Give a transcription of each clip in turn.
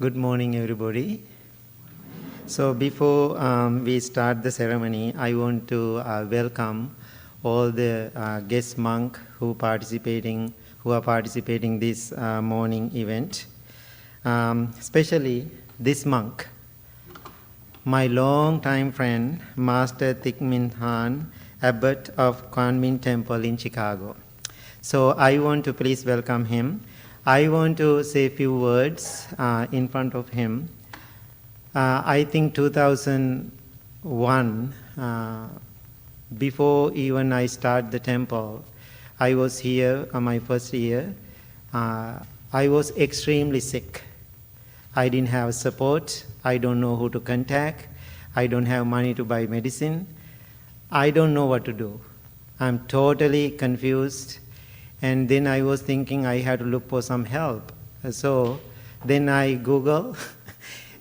Good morning, everybody. So before we start the ceremony, I want to welcome all the guest monk who are participating this morning event. Especially this monk, my long-time friend, Master Thich Minh Han, abbot of Quang Minh Temple in Chicago. So I want to please welcome him. I want to say a few words in front of him. I think 2001, before even I start the temple, I was here on my first year. I was extremely sick. I didn't have support. I don't know who to contact. I don't have money to buy medicine. I don't know what to do. I'm totally confused. And then I was thinking I had to look for some help. So then I Googled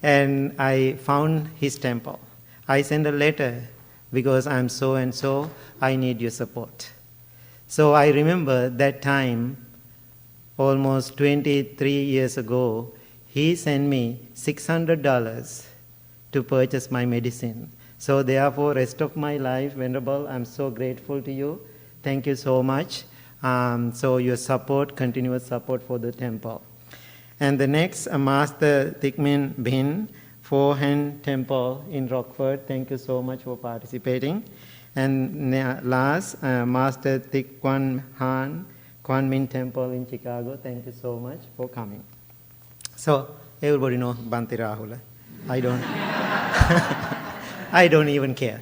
and I found his temple. I sent a letter because I'm so and so, I need your support. So I remember that time, almost 23 years ago, he sent me $600 to purchase my medicine. So therefore, rest of my life, Venerable, I'm so grateful to you. Thank you so much. So your support, continuous support for the temple. And the next, Master Thich Minh Binh, Four-Hand Temple in Rockford. Thank you so much for participating. And last, Master Thich Quang Han, Quang Minh Temple in Chicago. Thank you so much for coming. So everybody know Bhante Rahula. I don't. I don't even care.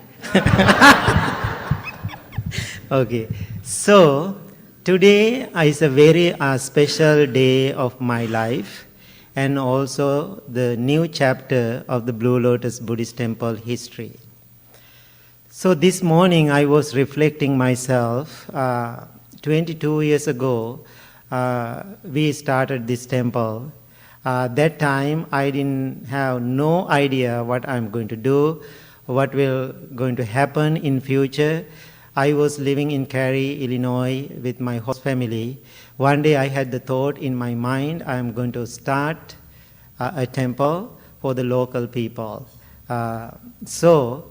Okay. So today is a very special day of my life and also the new chapter of the Blue Lotus Buddhist Temple history. So this morning I was reflecting myself. 22 years ago, we started this temple. That time I didn't have no idea what I'm going to do, what will going to happen in future. I was living in Cary, Illinois with my host family. One day I had the thought in my mind, I'm going to start a temple for the local people. So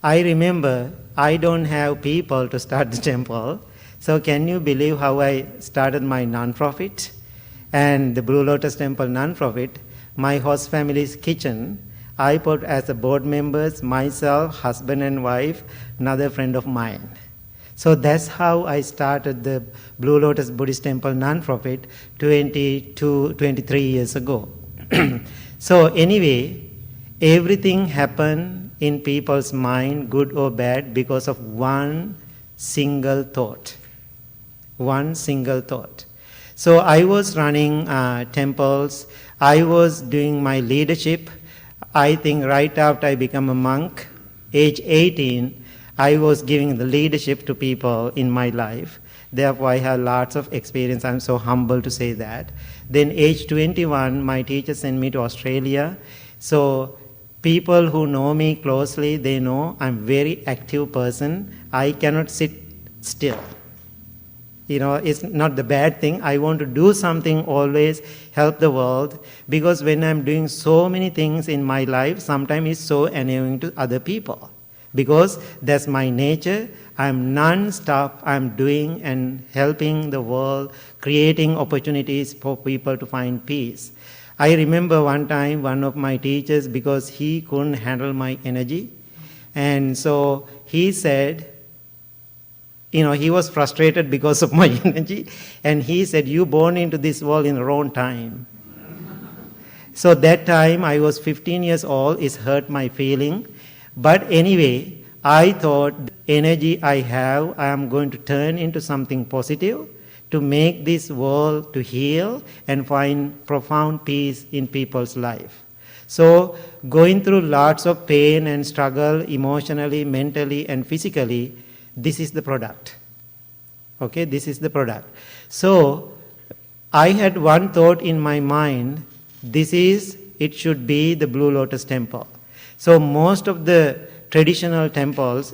I remember I don't have people to start the temple. So can you believe how I started my non-profit? And the Blue Lotus Temple non-profit, my host family's kitchen, I put as a board members, myself, husband and wife, another friend of mine. So that's how I started the Blue Lotus Buddhist Temple non-profit 23 years ago. So anyway, everything happened in people's mind, good or bad, because of one single thought. One single thought. So I was running temples, I was doing my leadership. I think right after I became a monk, age 18, I was giving the leadership to people in my life. Therefore, I have lots of experience. I'm so humble to say that. Then age 21, my teacher sent me to Australia. So people who know me closely, they know I'm a very active person. I cannot sit still. You know, it's not the bad thing. I want to do something always, help the world, because when I'm doing so many things in my life, sometimes it's so annoying to other people. Because that's my nature. I'm non-stop. I'm doing and helping the world, creating opportunities for people to find peace. I remember one time, one of my teachers, because he couldn't handle my energy, and so he said, you know, he was frustrated because of my energy, and he said, you born into this world in the wrong time. So that time, I was 15 years old, it hurt my feeling. But anyway, I thought the energy I have, I am going to turn into something positive to make this world to heal and find profound peace in people's life. So going through lots of pain and struggle emotionally, mentally, and physically, this is the product. Okay, this is the product. So I had one thought in my mind, it should be the Blue Lotus Temple. So most of the traditional temples,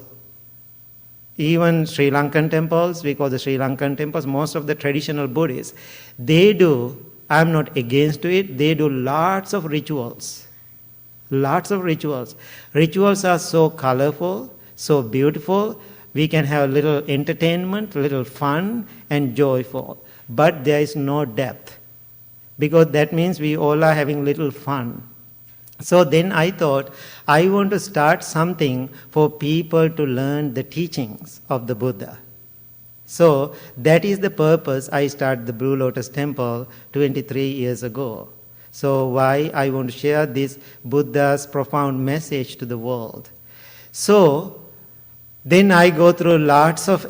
even Sri Lankan temples, we call the Sri Lankan temples, most of the traditional Buddhists, they do I'm not against it. They do lots of rituals. Lots of rituals. Rituals are so colorful, so beautiful. We can have little entertainment, little fun and joyful. But there is no depth. Because that means we all are having little fun. So then I thought, I want to start something for people to learn the teachings of the Buddha. So that is the purpose I started the Blue Lotus Temple 23 years ago. So why I want to share this Buddha's profound message to the world. So then I go through lots of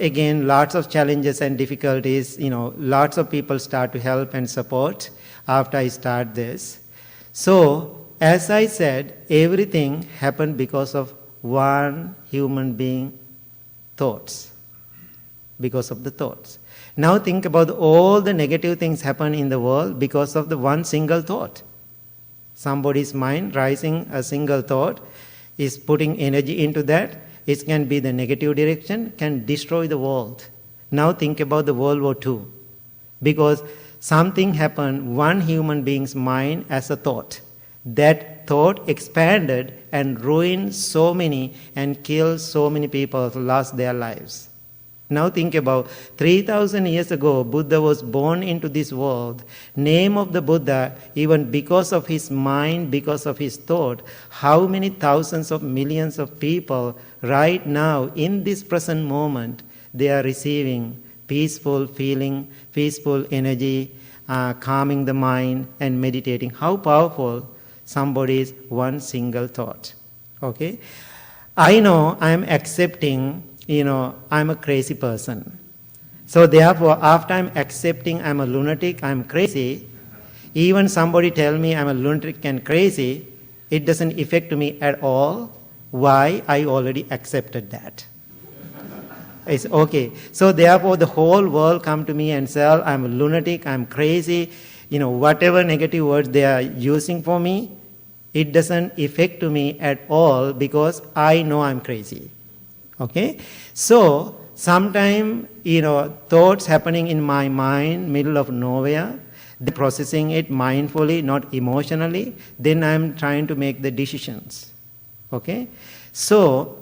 challenges and difficulties. Lots of people start to help and support after I start this. So as I said, everything happened because of one human being thoughts. Because of the thoughts. Now think about all the negative things happen in the world because of the one single thought. Somebody's mind rising a single thought is putting energy into that. It can be the negative direction, can destroy the world. Now think about the World War II. Because something happened, one human being's mind as a thought. That thought expanded and ruined so many and killed so many people, lost their lives. Now think about 3,000 years ago, Buddha was born into this world. Name of the Buddha, even because of his mind, because of his thought, how many thousands of millions of people right now in this present moment, they are receiving peaceful feeling, peaceful energy, calming the mind and meditating. How powerful somebody's one single thought. Okay? I know I am accepting, I'm a crazy person. So therefore, after I'm accepting I'm a lunatic, I'm crazy, even somebody tell me I'm a lunatic and crazy, it doesn't affect me at all. Why? I already accepted that. It's okay. So therefore, the whole world come to me and say, I'm a lunatic, I'm crazy, whatever negative words they are using for me, it doesn't affect me at all because I know I'm crazy. Okay? So, sometime, thoughts happening in my mind, middle of nowhere, then processing it mindfully, not emotionally, then I'm trying to make the decisions. Okay? So,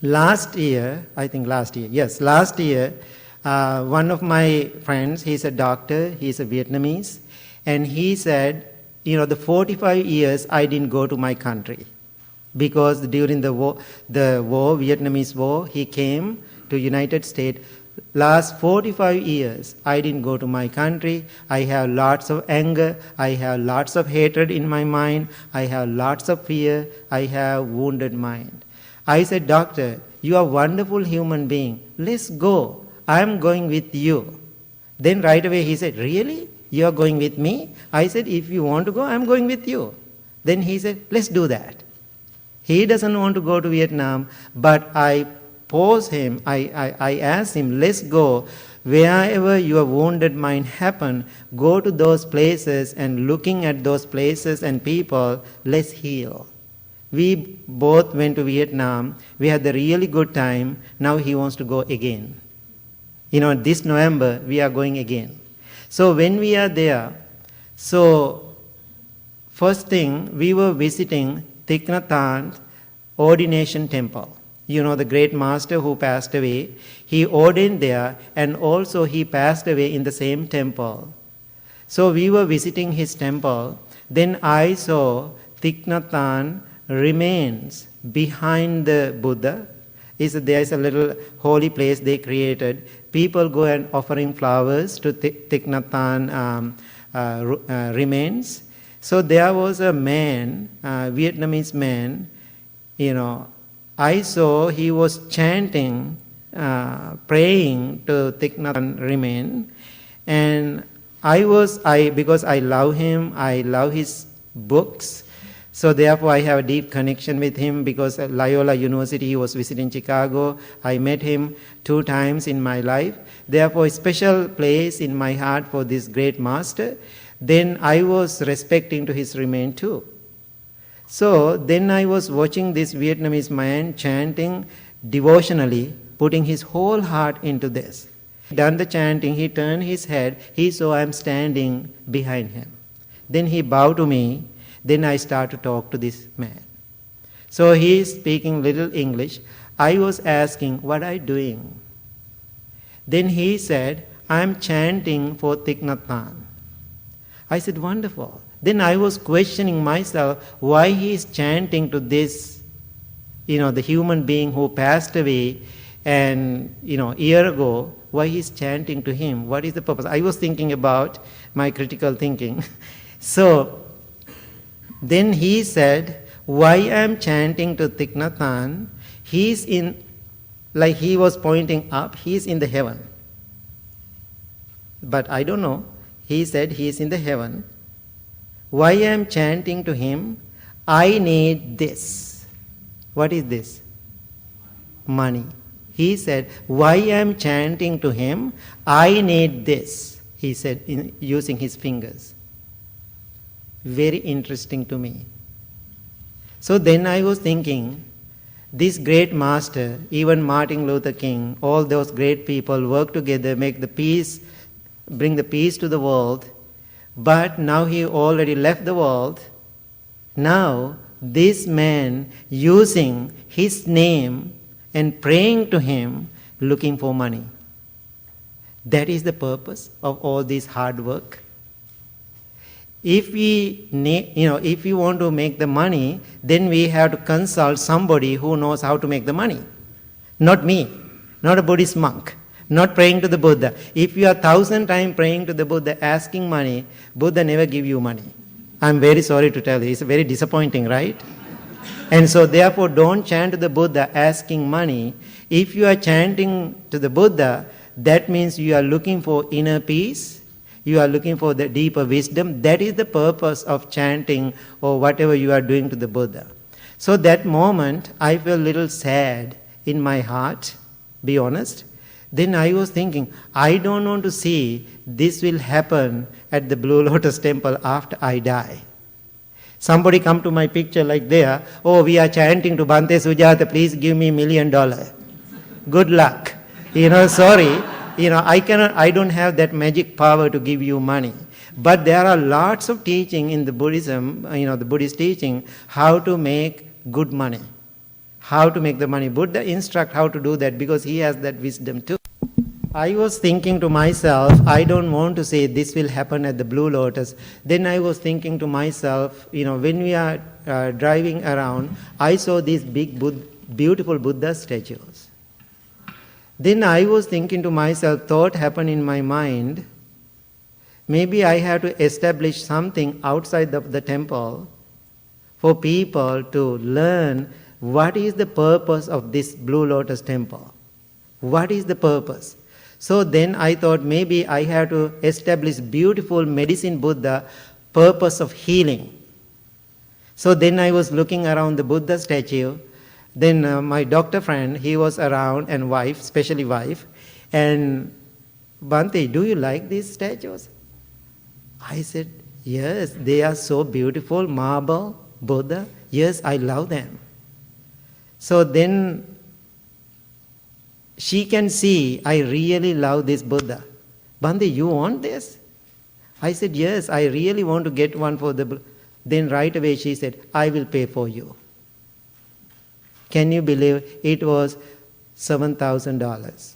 last year, one of my friends, he's a doctor, he's a Vietnamese, and he said, the 45 years I didn't go to my country. Because during the war, Vietnamese war, he came to United States. Last 45 years, I didn't go to my country. I have lots of anger. I have lots of hatred in my mind. I have lots of fear. I have wounded mind. I said, Doctor, you are a wonderful human being. Let's go. I am going with you. Then right away he said, really? You are going with me? I said, if you want to go, I am going with you. Then he said, let's do that. He doesn't want to go to Vietnam, but I posed him, I asked him, let's go. Wherever your wounded mind happen, go to those places and looking at those places and people, let's heal. We both went to Vietnam. We had a really good time. Now he wants to go again. This November, we are going again. So when we are there, first thing, we were visiting Thich Nhat Hanh's ordination temple. The great master who passed away, he ordained there and also he passed away in the same temple. So we were visiting his temple. Then I saw Thich Nhat Hanh remains behind the Buddha. There is a little holy place they created. People go and offering flowers to Thich Nhat Hanh remains. So there was a man, Vietnamese man, I saw he was chanting, praying to Thich Nhat Hanh remain. And because I love him, I love his books. So therefore I have a deep connection with him because at Loyola University he was visiting Chicago. I met him 2 times in my life. Therefore a special place in my heart for this great master. Then I was respecting to his remain too. So then I was watching this Vietnamese man chanting devotionally, putting his whole heart into this. Done the chanting, he turned his head, he saw I am standing behind him. Then he bowed to me, then I start to talk to this man. So he is speaking little English. I was asking, what are you doing? Then he said, I am chanting for Thich Nhat Hanh. I said, wonderful. Then I was questioning myself why he is chanting to this, the human being who passed away and, a year ago, why he is chanting to him. What is the purpose? I was thinking about my critical thinking. So then he said, why I am chanting to Thich Nhat Hanh, he's in, like he was pointing up, he's in the heaven. But I don't know. He said he is in the heaven. Why I am chanting to him? I need this. What is this? Money. He said, why I am chanting to him? I need this. He said, using his fingers. Very interesting to me. So then I was thinking, this great master, even Martin Luther King, all those great people work together, make the peace, bring the peace to the world, but now he already left the world. Now this man using his name and praying to him, looking for money. That is the purpose of all this hard work. If if we want to make the money, then we have to consult somebody who knows how to make the money. Not me, not a Buddhist monk, not praying to the Buddha. If you are 1,000 times praying to the Buddha, asking money, Buddha never give you money. I'm very sorry to tell you, it's very disappointing, right? And so therefore don't chant to the Buddha asking money. If you are chanting to the Buddha, that means you are looking for inner peace, you are looking for the deeper wisdom. That is the purpose of chanting or whatever you are doing to the Buddha. So that moment I felt a little sad in my heart, be honest. Then I was thinking, I don't want to see this will happen at the Blue Lotus temple after I die. Somebody come to my picture like there, oh, we are chanting to Bhante Sujatha, please give me $1 million. Good luck. Sorry. I don't have that magic power to give you money. But there are lots of teaching in the Buddhism, the Buddhist teaching, how to make good money. How to make the money. Buddha instruct how to do that because he has that wisdom too. I was thinking to myself, I don't want to say this will happen at the Blue Lotus. Then I was thinking to myself, when we are driving around, I saw these big, beautiful Buddha statues. Then I was thinking to myself, thought happened in my mind, maybe I have to establish something outside the temple for people to learn what is the purpose of this Blue Lotus temple. What is the purpose? So then I thought maybe I have to establish beautiful medicine Buddha, purpose of healing. So then I was looking around the Buddha statue. Then my doctor friend, he was around, and wife, especially wife, and Bhante, do you like these statues? I said, yes, they are so beautiful, marble, Buddha. Yes, I love them. So then she can see, I really love this Buddha. Bhante, you want this? I said, yes, I really want to get one for the Buddha. Then right away she said, I will pay for you. Can you believe it was $7,000?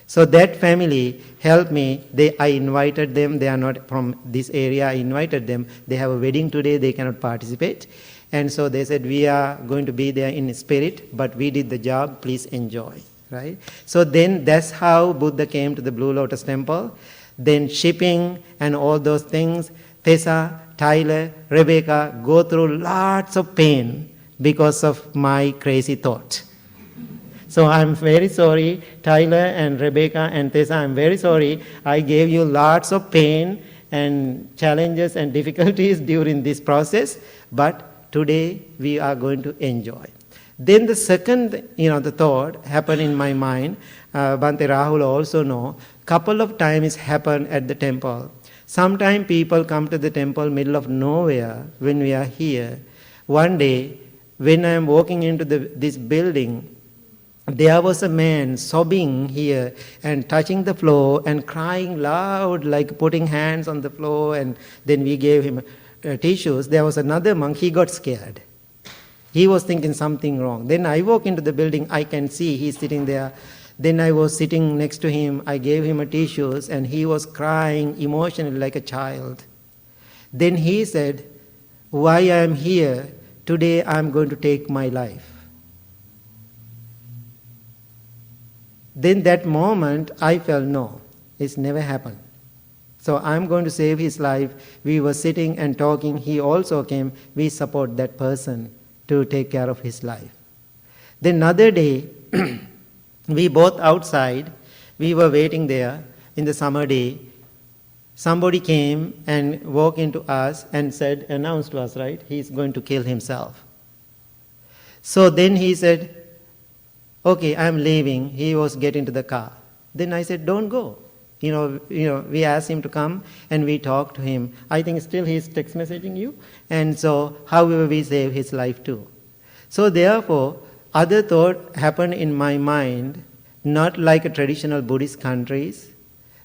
So that family helped me. I invited them. They are not from this area. I invited them. They have a wedding today. They cannot participate. And so they said, we are going to be there in spirit, but we did the job. Please enjoy. Right? So then that's how Buddha came to the Blue Lotus temple. Then shipping and all those things. Tessa, Tyler, Rebecca go through lots of pain because of my crazy thought. So I'm very sorry, Tyler and Rebecca and Tessa, I'm very sorry. I gave you lots of pain and challenges and difficulties during this process, but today we are going to enjoy. Then the second, the thought happened in my mind. Bhante Rahul also know, couple of times happened at the temple. Sometimes people come to the temple middle of nowhere when we are here. One day, when I am walking into this building, there was a man sobbing here and touching the floor and crying loud, like putting hands on the floor, and then we gave him tissues. There was another monk, he got scared. He was thinking something wrong. Then I walk into the building, I can see he's sitting there. Then I was sitting next to him, I gave him a tissues, and he was crying emotionally like a child. Then he said, "Why I am here? Today I am going to take my life." Then that moment I felt, no, it's never happened. So I'm going to save his life. We were sitting and talking, he also came, we support that person to take care of his life. Then another day, we both outside, we were waiting there in the summer day. Somebody came and walked into us and said, announced to us, right, he's going to kill himself. So then he said, okay, I'm leaving. He was getting to the car. Then I said, don't go. We asked him to come and we talked to him. I think still he's text messaging you. And so, however, we save his life too. So therefore, other thought happened in my mind, not like a traditional Buddhist countries.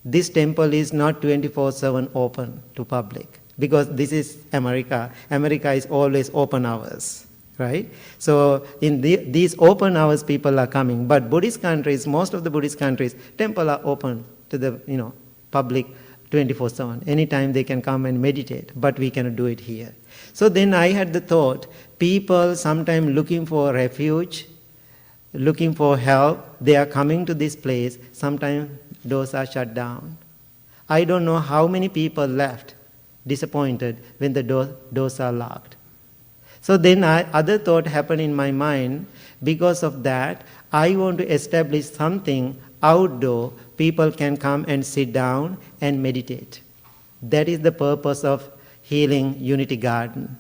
This temple is not 24/7 open to public because this is America. America is always open hours. Right? So in these open hours people are coming. But Buddhist countries, most of the Buddhist countries, temple are open to the public 24/7. Anytime they can come and meditate, but we cannot do it here. So then I had the thought, people sometimes looking for refuge, looking for help, they are coming to this place, sometimes doors are shut down. I don't know how many people left disappointed when the doors are locked. So then other thought happened in my mind. Because of that, I want to establish something outdoor. People can come and sit down and meditate. That is the purpose of healing Unity Garden.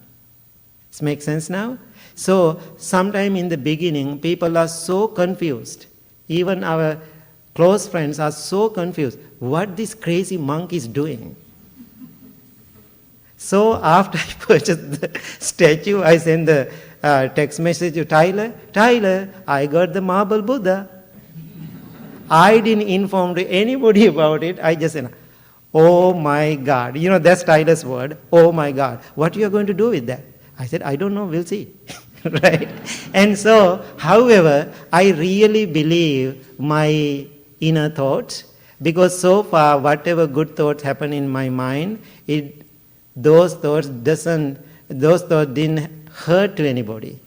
Does it make sense now? So sometime in the beginning, people are so confused. Even our close friends are so confused. What this crazy monk is doing? So after I purchased the statue, I sent the text message to Tyler. Tyler, I got the marble Buddha. I didn't inform to anybody about it. I just said, oh my God. That's Tyler's word. Oh my God. What you are going to do with that? I said, I don't know. We'll see. Right? And so, however, I really believe my inner thoughts, because so far, whatever good thoughts happen in my mind, those thoughts didn't hurt to anybody.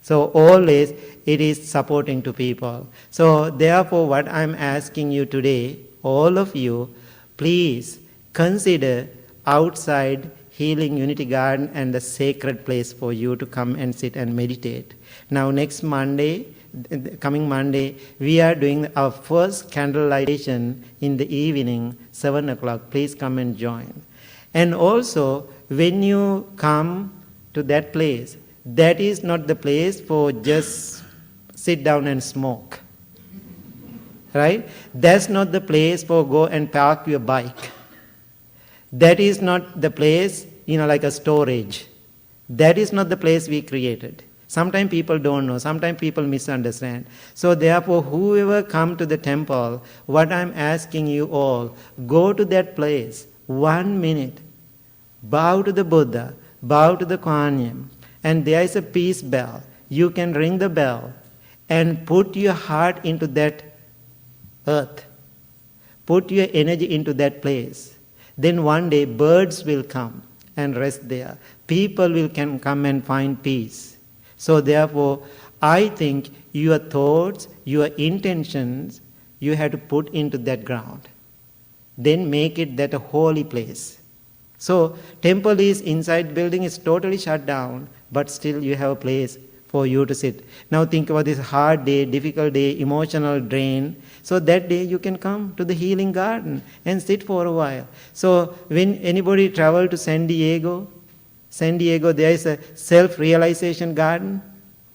So always it is supporting to people. So therefore what I'm asking you today, all of you, please consider outside Healing Unity Garden and the sacred place for you to come and sit and meditate. Now next Monday, coming Monday, we are doing our first candle lightation in the evening, 7 o'clock. Please come and join. And also, when you come to that place, that is not the place for just sit down and smoke. Right? That's not the place for go and park your bike. That is not the place, like a storage. That is not the place we created. Sometimes people don't know. Sometimes people misunderstand. So therefore, whoever come to the temple, what I'm asking you all, go to that place, 1 minute, bow to the Buddha, bow to the Kuan Yin, and there is a peace bell. You can ring the bell and put your heart into that earth. Put your energy into that place. Then one day birds will come and rest there. People can come and find peace. So therefore, I think your thoughts, your intentions, you have to put into that ground. Then make it that a holy place. So temple is inside building is totally shut down, but still you have a place for you to sit. Now think about this hard day, difficult day, emotional drain. So that day you can come to the healing garden and sit for a while. So when anybody travel to San Diego, there is a self-realization garden.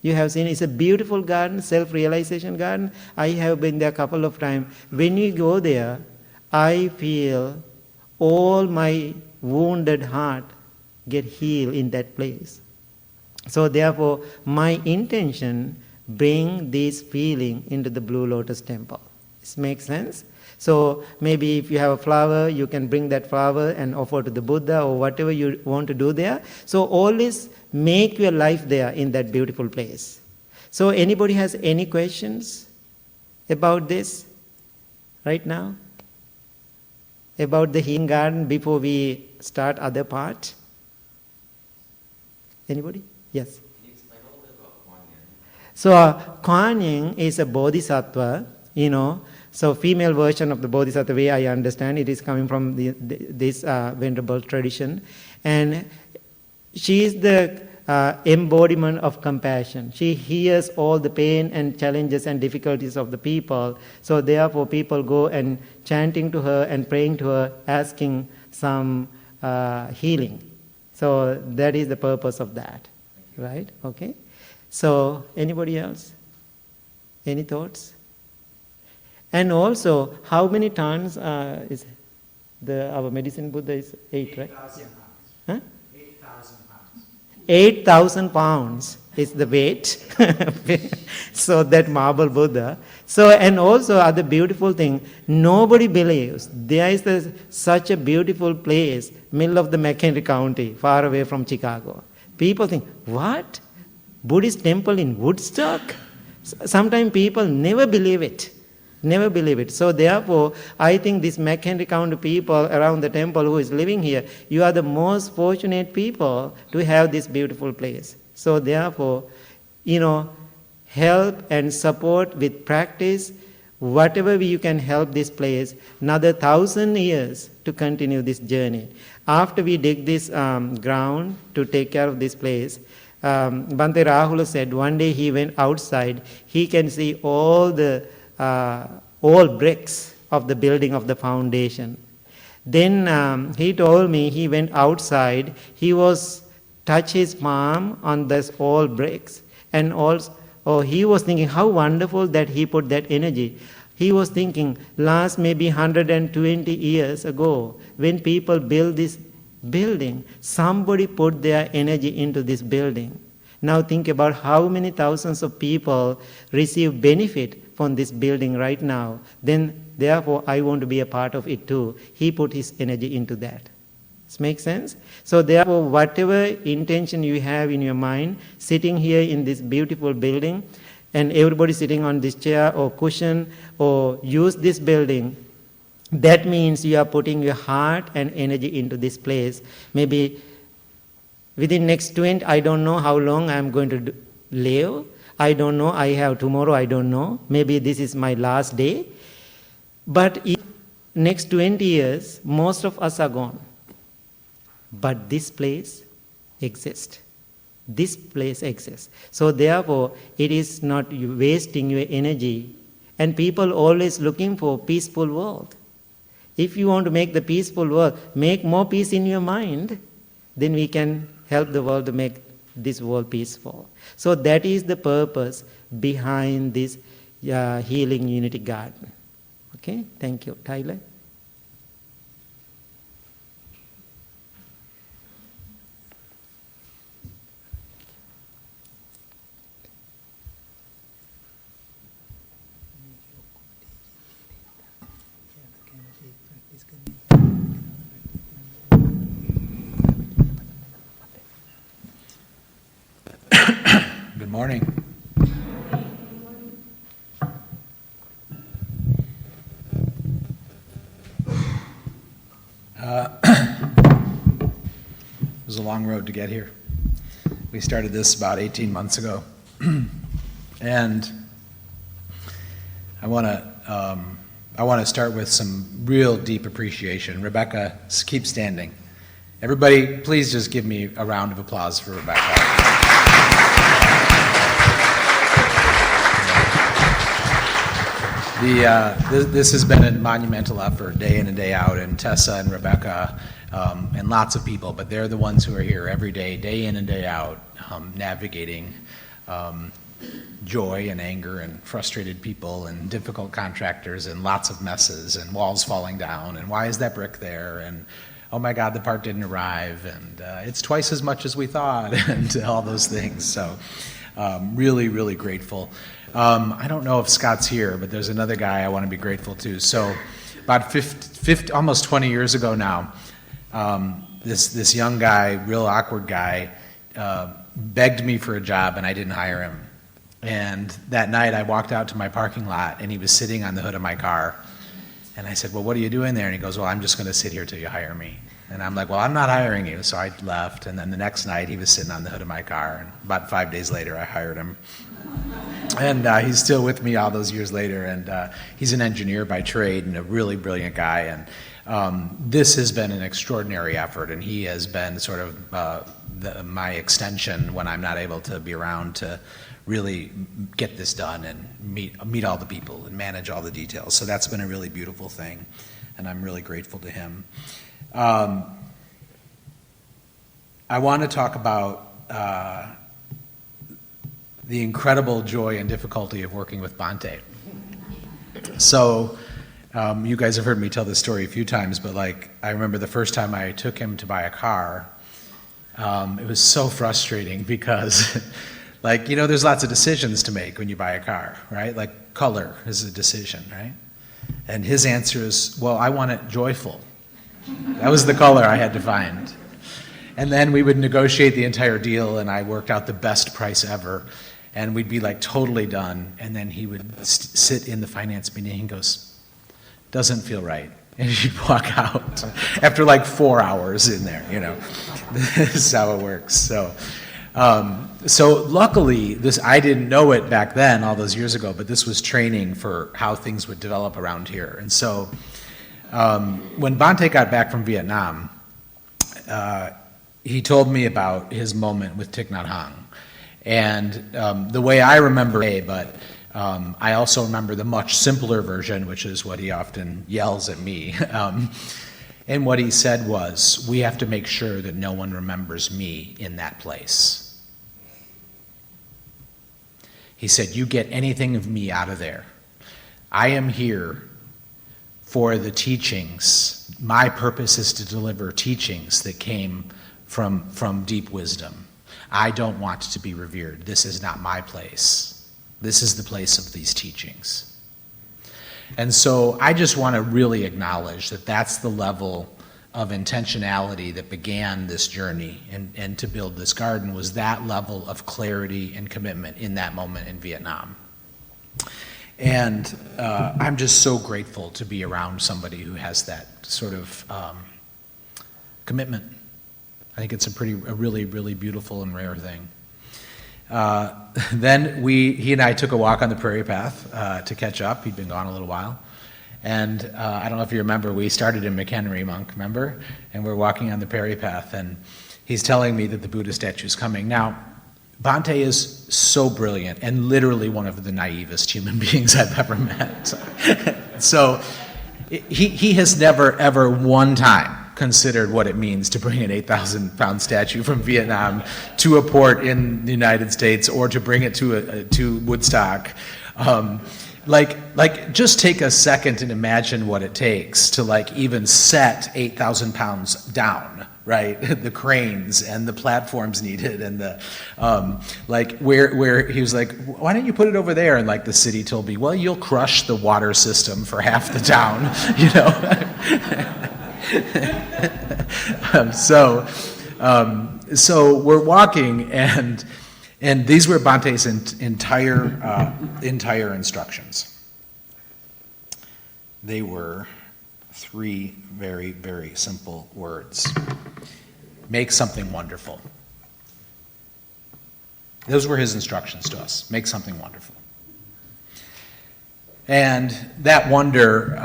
You have seen it's a beautiful garden, self-realization garden. I have been there a couple of times. When you go there, I feel all my wounded heart get healed in that place. So therefore, my intention, bring this feeling into the Blue Lotus temple. This makes sense? So maybe if you have a flower, you can bring that flower and offer to the Buddha or whatever you want to do there. So always make your life there in that beautiful place. So anybody has any questions about this right now? About the healing garden before we start other part? Anybody? Yes. Can you explain a little bit about Kuan Yin? So Kuan Yin is a bodhisattva, So female version of the bodhisattva, way I understand, it is coming from this venerable tradition. And she is the embodiment of compassion. She hears all the pain and challenges and difficulties of the people. So therefore people go and chanting to her and praying to her, asking some healing. So that is the purpose of that. Right? Okay. So anybody else? Any thoughts? And also, how many tons is our medicine Buddha is 8, right? 8,000 pounds. Huh? 8,000 pounds. 8,000 pounds is the weight. So that marble Buddha. So, and also other beautiful thing, nobody believes there is such a beautiful place, middle of the McHenry County, far away from Chicago. People think, what? Buddhist temple in Woodstock? Sometimes people never believe it. Never believe it. So therefore, I think this McHenry County people around the temple who is living here, you are the most fortunate people to have this beautiful place. So therefore, help and support with practice, whatever way you can help this place, another 1,000 years to continue this journey. After we dig this ground to take care of this place, Bhante Rahula said one day he went outside, he can see all the bricks of the building of the foundation. Then he told me he went outside, he was touch his palm on this all bricks, and also he was thinking how wonderful that he put that energy. He was thinking last maybe 120 years ago when people built this building, somebody put their energy into this building. Now think about how many thousands of people receive benefit from this building right now. Then therefore I want to be a part of it too. He put his energy into that. This makes sense? So therefore whatever intention you have in your mind, sitting here in this beautiful building, and everybody sitting on this chair or cushion or use this building, that means you are putting your heart and energy into this place. Maybe within next 20, I don't know how long I am going to live. I don't know, I have tomorrow, I don't know. Maybe this is my last day. But in next 20 years, most of us are gone. But this place exists. This place exists. So therefore, it is not wasting your energy. And people always looking for peaceful world. If you want to make the peaceful world, make more peace in your mind, then we can help the world to make this world peaceful. So that is the purpose behind this healing unity garden. Okay, thank you. Tyler? Good morning. It was a long road to get here. We started this about 18 months ago. And I want to start with some real deep appreciation. Rebecca, keep standing. Everybody, please just give me a round of applause for Rebecca. This has been a monumental effort, day in and day out, and Tessa and Rebecca and lots of people, but they're the ones who are here every day, day in and day out, navigating joy and anger and frustrated people and difficult contractors and lots of messes and walls falling down and why is that brick there and oh my God, the part didn't arrive and it's twice as much as we thought and all those things. So Really, really grateful. I don't know if Scott's here, but there's another guy I want to be grateful to. So about 50, almost 20 years ago now, this young guy, real awkward guy, begged me for a job and I didn't hire him. And that night I walked out to my parking lot and he was sitting on the hood of my car. And I said, well, what are you doing there? And he goes, well, I'm just going to sit here till you hire me. And I'm like, well, I'm not hiring you. So I left. And then the next night he was sitting on the hood of my car. And about 5 days later I hired him. And he's still with me all those years later. And he's an engineer by trade and a really brilliant guy. And this has been an extraordinary effort. And he has been sort of my extension when I'm not able to be around to really get this done and meet all the people and manage all the details. So that's been a really beautiful thing, and I'm really grateful to him. I want to talk about the incredible joy and difficulty of working with Bhante. So you guys have heard me tell this story a few times, but I remember the first time I took him to buy a car, it was so frustrating because there's lots of decisions to make when you buy a car, right? Like color is a decision, right? And his answer is, well, I want it joyful. That was the color I had to find. And then we would negotiate the entire deal, and I worked out the best price ever, and we'd be totally done. And then he would sit in the finance meeting and he goes, doesn't feel right. And he'd walk out after 4 hours in there, This is how it works. So luckily, I didn't know it back then, all those years ago, but this was training for how things would develop around here. And so when Bhante got back from Vietnam, he told me about his moment with Thich Nhat Hanh. And the way I remember it, but I also remember the much simpler version, which is what he often yells at me. And what he said was, we have to make sure that no one remembers me in that place. He said, you get anything of me out of there. I am here for the teachings. My purpose is to deliver teachings that came from deep wisdom. I don't want to be revered. This is not my place. This is the place of these teachings. And so I just want to really acknowledge that that's the level of intentionality that began this journey and to build this garden, was that level of clarity and commitment in that moment in Vietnam. And I'm just so grateful to be around somebody who has that sort of commitment. I think it's a really, really beautiful and rare thing. Then he and I took a walk on the prairie path to catch up. He'd been gone a little while. And I don't know if you remember, we started in McHenry Monk, remember? And we're walking on the prairie path, and he's telling me that the Buddha statue is coming. Now, Bhante is so brilliant and literally one of the naivest human beings I've ever met. So he has never, ever one time considered what it means to bring an 8,000-pound statue from Vietnam to a port in the United States or to bring it to Woodstock. Just take a second and imagine what it takes to even set 8,000 pounds down, right? The cranes and the platforms needed, and the where he was like, why don't you put it over there? And the city told me, well, you'll crush the water system for half the town, So we're walking, and these were Bhante's entire instructions. They were 3 very, very simple words. Make something wonderful. Those were his instructions to us. Make something wonderful. And that wonder,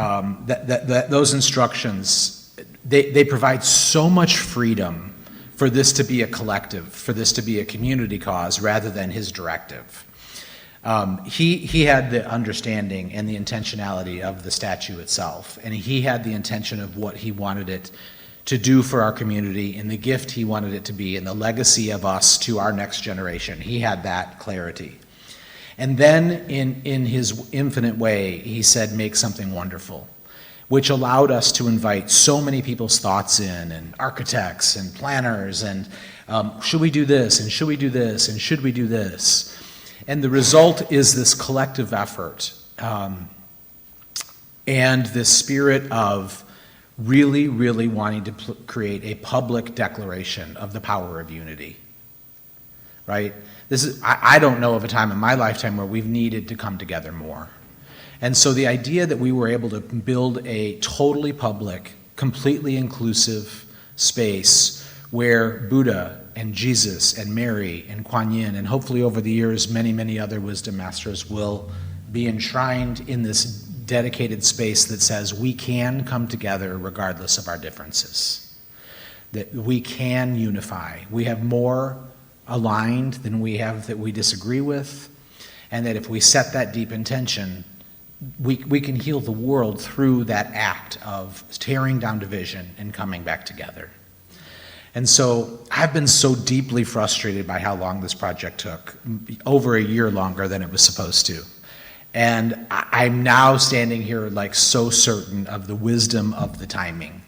those instructions, they provide so much freedom for this to be a collective, for this to be a community cause rather than his directive. He had the understanding and the intentionality of the statue itself, and he had the intention of what he wanted it to do for our community and the gift he wanted it to be and the legacy of us to our next generation. He had that clarity. And then in his infinite way, he said, make something wonderful, which allowed us to invite so many people's thoughts in, and architects and planners, and should we do this, and should we do this, and should we do this? And the result is this collective effort and this spirit of really, really wanting to create a public declaration of the power of unity, right? I don't know of a time in my lifetime where we've needed to come together more. And so the idea that we were able to build a totally public, completely inclusive space where Buddha and Jesus and Mary and Kuan Yin, and hopefully over the years many, many other wisdom masters will be enshrined in this dedicated space that says we can come together regardless of our differences, that we can unify. We have more aligned than we have that we disagree with, and that if we set that deep intention, we can heal the world through that act of tearing down division and coming back together. And so I've been so deeply frustrated by how long this project took, over a year longer than it was supposed to. And I'm now standing here like so certain of the wisdom of the timing,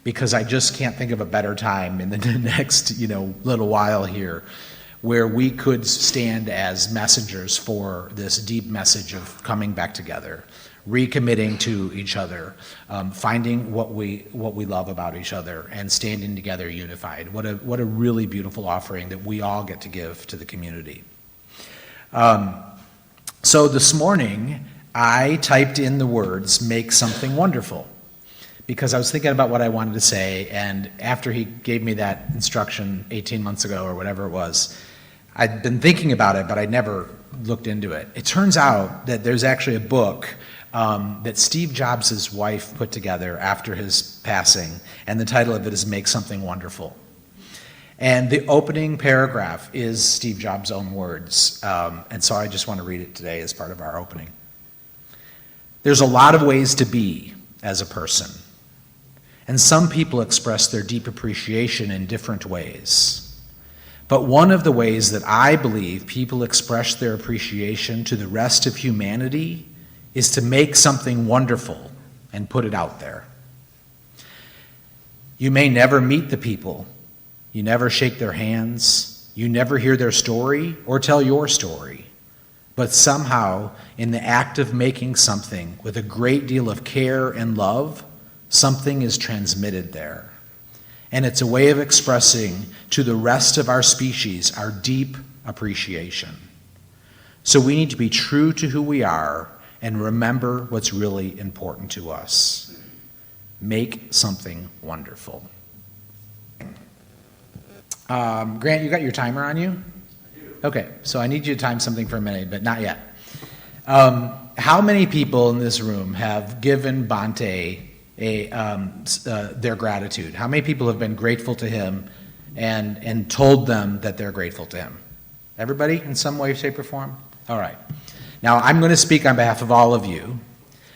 because I just can't think of a better time in the next, little while here where we could stand as messengers for this deep message of coming back together, recommitting to each other, finding what we love about each other, and standing together unified. What a really beautiful offering that we all get to give to the community. So this morning, I typed in the words, "make something wonderful," because I was thinking about what I wanted to say, and after he gave me that instruction 18 months ago or whatever it was, I'd been thinking about it, but I never looked into it. It turns out that there's actually a book that Steve Jobs' wife put together after his passing, and the title of it is "Make Something Wonderful." And the opening paragraph is Steve Jobs' own words, and so I just want to read it today as part of our opening. "There's a lot of ways to be as a person, and some people express their deep appreciation in different ways. But one of the ways that I believe people express their appreciation to the rest of humanity is to make something wonderful and put it out there. You may never meet the people, you never shake their hands, you never hear their story or tell your story, but somehow in the act of making something with a great deal of care and love, something is transmitted there. And it's a way of expressing to the rest of our species our deep appreciation. So we need to be true to who we are and remember what's really important to us. Make something wonderful." Grant, you got your timer on you? I do. Okay, so I need you to time something for a minute, but not yet. How many people in this room have given Bhante their gratitude? How many people have been grateful to him and told them that they're grateful to him? Everybody in some way, shape, or form? All right. Now, I'm going to speak on behalf of all of you.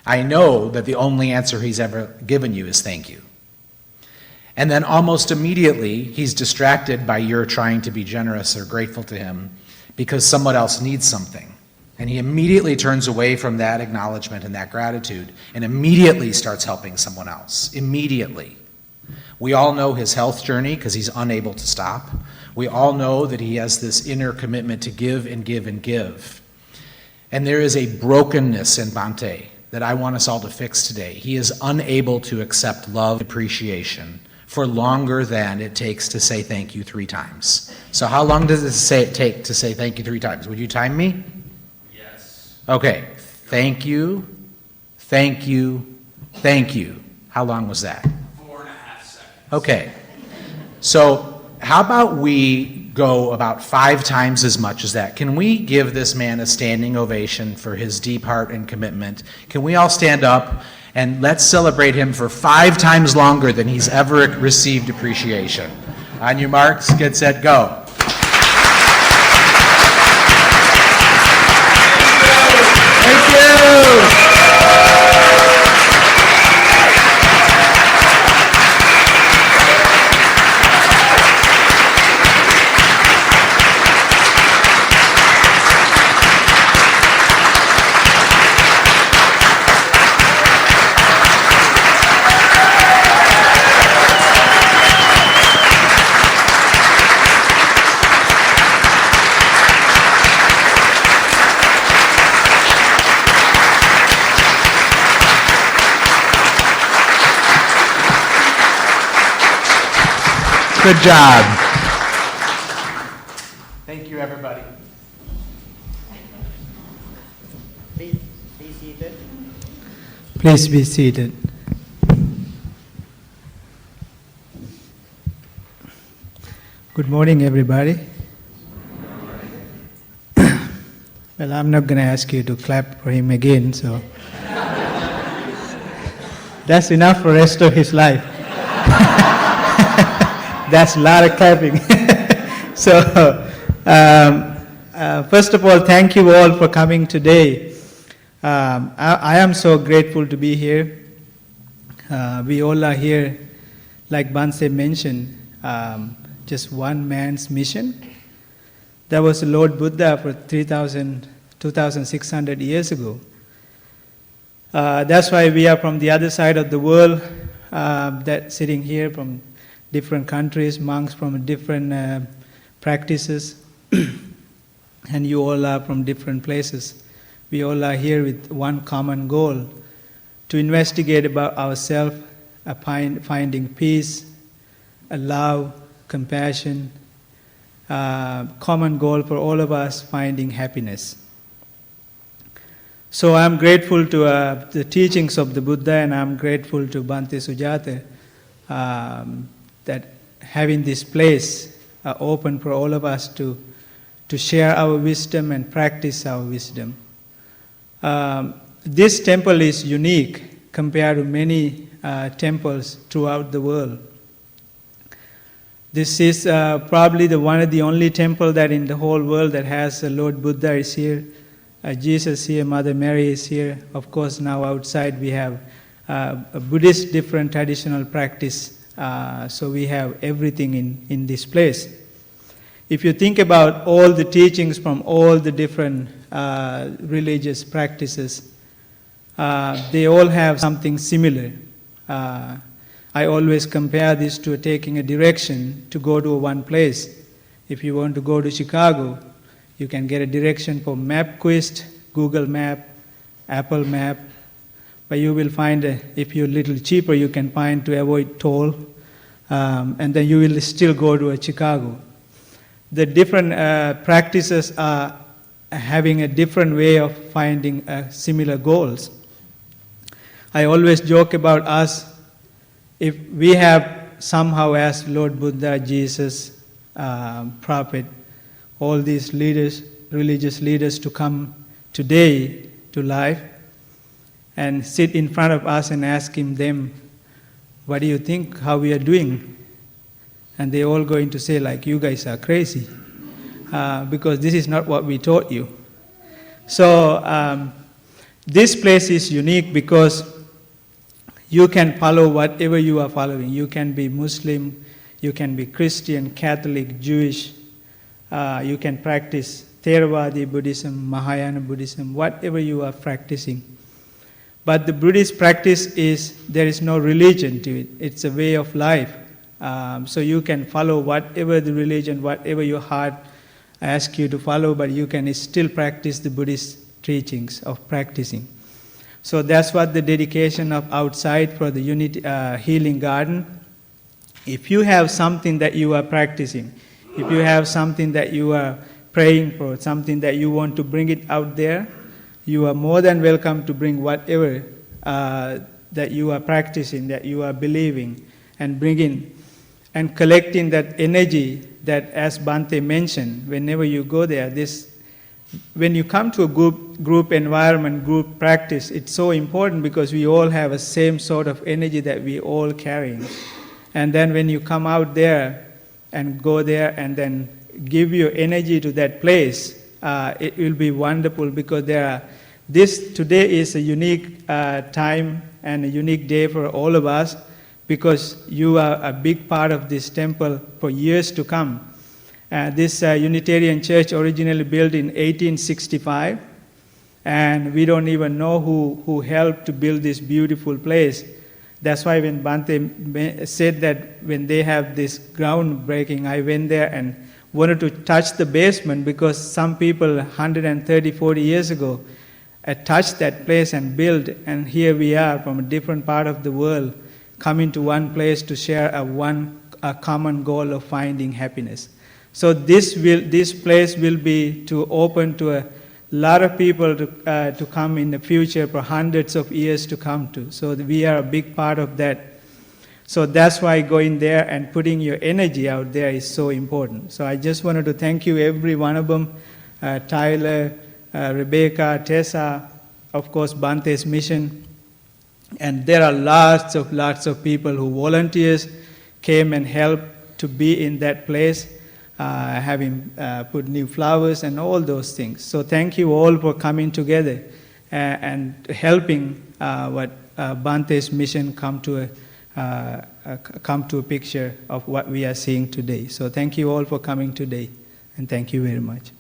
I know that the only answer he's ever given you is thank you. And then almost immediately, he's distracted by your trying to be generous or grateful to him because someone else needs something. And he immediately turns away from that acknowledgement and that gratitude and immediately starts helping someone else. Immediately. We all know his health journey because he's unable to stop. We all know that he has this inner commitment to give and give and give. And there is a brokenness in Bhante that I want us all to fix today. He is unable to accept love and appreciation for longer than it takes to say thank you 3 times. So how long does it take to say thank you 3 times? Would you time me? Yes. Okay. Thank you, thank you, thank you. How long was that? 4.5 seconds. Okay. So how about we go about 5 times as much as that? Can we give this man a standing ovation for his deep heart and commitment? Can we all stand up and let's celebrate him for 5 times longer than he's ever received appreciation? On your marks, get set, go. Thank you. Good job. Thank you, everybody. Please be seated. Please be seated. Good morning, everybody. Well, I'm not going to ask you to clap for him again, so that's enough for the rest of his life. That's a lot of clapping. So, first of all, thank you all for coming today. I am so grateful to be here. We all are here, like Bhante mentioned, just one man's mission. That was the Lord Buddha for 2,600 years ago. That's why we are from the other side of the world, that sitting here from different countries, monks from different practices, and you all are from different places. We all are here with one common goal, to investigate about ourselves, finding peace, love, compassion, common goal for all of us, finding happiness. So I'm grateful to the teachings of the Buddha, and I'm grateful to Bhante Sujatha that having this place open for all of us to share our wisdom and practice our wisdom. This temple is unique compared to many temples throughout the world. This is probably one of the only temple that in the whole world that has Lord Buddha is here, Jesus here, Mother Mary is here. Of course, now outside we have a Buddhist different traditional practice, so we have everything in this place. If you think about all the teachings from all the different religious practices, they all have something similar. I always compare this to taking a direction to go to one place. If you want to go to Chicago, you can get a direction for MapQuest, Google Map, Apple Map, but you will find, if you're a little cheaper, you can find to avoid toll, and then you will still go to Chicago. The different practices are having a different way of finding similar goals. I always joke about us. If we have somehow asked Lord Buddha, Jesus, Prophet, all these leaders, religious leaders to come today to life and sit in front of us and asking them, what do you think, how we are doing? And they're all going to say, like, you guys are crazy, because this is not what we taught you. So this place is unique because you can follow whatever you are following. You can be Muslim, you can be Christian, Catholic, Jewish, you can practice Theravada Buddhism, Mahayana Buddhism, whatever you are practicing. But the Buddhist practice is, there is no religion to it. It's a way of life. So you can follow whatever the religion, whatever your heart asks you to follow, but you can still practice the Buddhist teachings of practicing. So that's what the dedication of outside for the Unity Healing Garden. If you have something that you are practicing, if you have something that you are praying for, something that you want to bring it out there, you are more than welcome to bring whatever that you are practicing, that you are believing, and bring in and collecting that energy that, as Bhante mentioned, whenever you go there, when you come to a group environment, group practice, it's so important because we all have a same sort of energy that we all carrying. And then when you come out there and go there and then give your energy to that place, it will be wonderful because today is a unique time and a unique day for all of us because you are a big part of this temple for years to come. This Unitarian Church originally built in 1865, and we don't even know who helped to build this beautiful place. That's why when Bhante said that when they have this groundbreaking, I went there and wanted to touch the basement because some people 130, 40 years ago touched that place and built, and here we are from a different part of the world coming to one place to share one a common goal of finding happiness. So this place will be to open to a lot of people to come in the future for hundreds of years to come to. So we are a big part of that. So that's why going there and putting your energy out there is so important. So I just wanted to thank you, every one of them, Tyler, Rebecca, Tessa, of course, Bhante's mission. And there are lots of people who volunteers came and helped to be in that place, having put new flowers and all those things. So thank you all for coming together and helping what Bhante's mission come to a picture of what we are seeing today. So thank you all for coming today, and thank you very much.